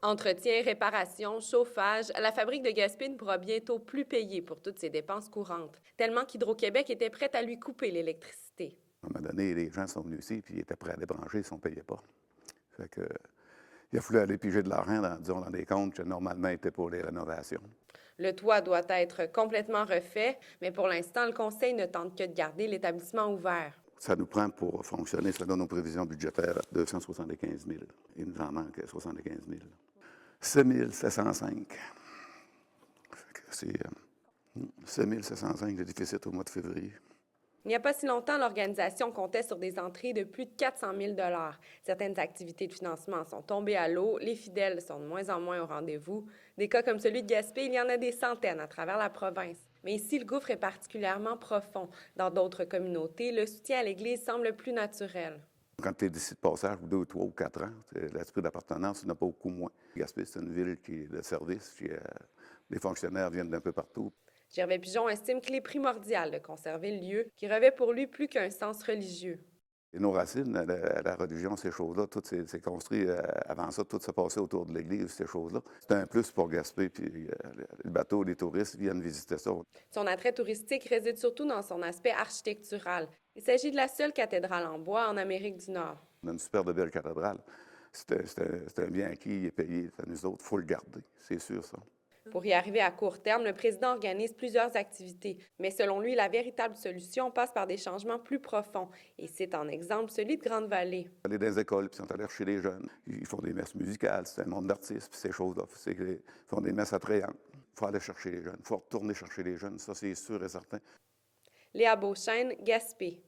Entretien, réparation, chauffage, la fabrique de Gaspé ne pourra bientôt plus payer pour toutes ses dépenses courantes, tellement qu'Hydro-Québec était prête à lui couper l'électricité. À un moment donné, les gens sont venus ici, puis ils étaient prêts à débrancher si on ne payait pas. Fait que, il a fallu aller piger de l'argent dans des comptes qui normalement étaient pour les rénovations. Le toit doit être complètement refait, mais pour l'instant, le conseil ne tente que de garder l'établissement ouvert. Ça nous prend pour fonctionner, selon nos prévisions budgétaires, 275 000. Il nous en manque 75 000. 6 705. C'est 6 705 de déficit au mois de février. Il n'y a pas si longtemps, l'organisation comptait sur des entrées de plus de 400 000 $. Certaines activités de financement sont tombées à l'eau, les fidèles sont de moins en moins au rendez-vous. Des cas comme celui de Gaspé, il y en a des centaines à travers la province. Mais ici, le gouffre est particulièrement profond. Dans d'autres communautés, le soutien à l'Église semble plus naturel. Quand tu es d'ici de passage, 2, 3 ou 4 ans, l'esprit d'appartenance n'a pas beaucoup moins. Gaspé, c'est une ville qui est de service, les fonctionnaires viennent d'un peu partout. Gervais Pigeon estime qu'il est primordial de conserver le lieu, qui revêt pour lui plus qu'un sens religieux. Et nos racines, la religion, ces choses-là, tout s'est construit avant ça, tout s'est passé autour de l'Église, ces choses-là. C'est un plus pour Gaspé, puis le bateau, les touristes viennent visiter ça. Son attrait touristique réside surtout dans son aspect architectural. Il s'agit de la seule cathédrale en bois en Amérique du Nord. On a une super belle cathédrale. C'est un bien acquis, il est payé. À nous autres, il faut le garder, c'est sûr, ça. Pour y arriver à court terme, le président organise plusieurs activités, mais selon lui, la véritable solution passe par des changements plus profonds. Et c'est en exemple celui de Grande-Vallée. Aller dans les écoles, puis ils sont allés chez les jeunes. Ils font des messes musicales, c'est un monde d'artistes, puis ces choses-là. Ils font des messes attrayantes. Il faut aller chercher les jeunes, il faut retourner chercher les jeunes, ça c'est sûr et certain. Léa Beauchesne, Gaspé.